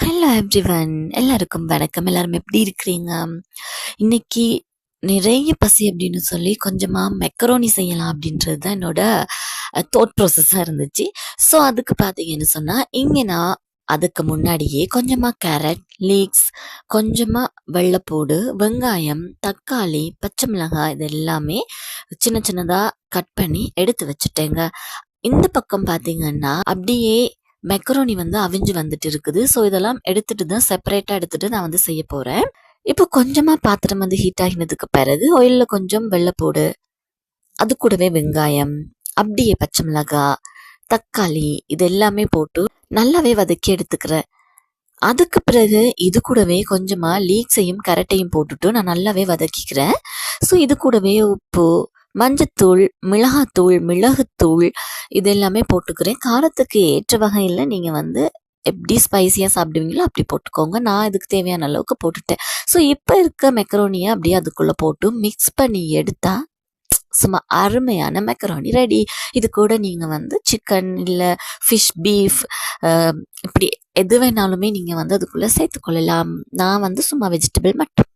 Hello everyone, எல்லாருக்கும் வணக்கம். எல்லாரும் எப்படி இருக்கிறீங்க? இன்னைக்கு நிறைய பசி அப்படின்னு சொல்லி கொஞ்சமாக மெக்கரோனி செய்யலாம் அப்படின்றது தான் என்னோட தாட் ப்ராசஸாக இருந்துச்சு. ஸோ அதுக்கு பார்த்தீங்கன்னு சொன்னால் இங்கே நான் அதுக்கு முன்னாடியே கொஞ்சமாக கேரட் லீக்ஸ், கொஞ்சமாக வெள்ளைப்பூடு, வெங்காயம், தக்காளி, பச்சை மிளகாய் இது எல்லாமே சின்ன சின்னதாக கட் பண்ணி எடுத்து வச்சுட்டேங்க. இந்த பக்கம் பார்த்தீங்கன்னா அப்படியே மெக்கரோனி அவிஞ்சு வந்துட்டு இருக்குது. ஸோ இதெல்லாம் எடுத்துட்டு தான் செப்பரேட்டாக எடுத்துட்டு நான் செய்ய போகிறேன். இப்போ கொஞ்சமாக பாத்திரம் ஹீட் ஆகினதுக்கு பிறகு ஆயிலில் கொஞ்சம் வெள்ளைப்பூடு, அது கூடவே வெங்காயம், அப்படியே பச்சை மிளகாய், தக்காளி இது எல்லாமே போட்டு நல்லாவே வதக்கி எடுத்துக்கிறேன். அதுக்கு பிறகு இது கூடவே கொஞ்சமாக லீக்ஸையும் கேரட்டையும் போட்டுட்டு நான் நல்லாவே வதக்கிக்கிறேன். ஸோ இது கூடவே உப்பு, மஞ்சத்தூள், மிளகாத்தூள், மிளகுத்தூள் இது எல்லாமே போட்டுக்கிறேன். காரத்துக்கு ஏற்ற வகையில் நீங்கள் எப்படி ஸ்பைசியாக சாப்பிடுவீங்களோ அப்படி போட்டுக்கோங்க. நான் இதுக்கு தேவையான அளவுக்கு போட்டுட்டேன். ஸோ இப்போ இருக்க மெக்கரோனியை அப்படியே அதுக்குள்ளே போட்டு மிக்ஸ் பண்ணி எடுத்தால் சும்மா அருமையான மெக்கரோனி ரெடி. இது கூட நீங்கள் சிக்கன் இல்லை ஃபிஷ், பீஃப் இப்படி எது வேணாலுமே நீங்கள் அதுக்குள்ளே சேர்த்துக்கொள்ளலாம். நான் சும்மா வெஜிடபிள் மட்டும்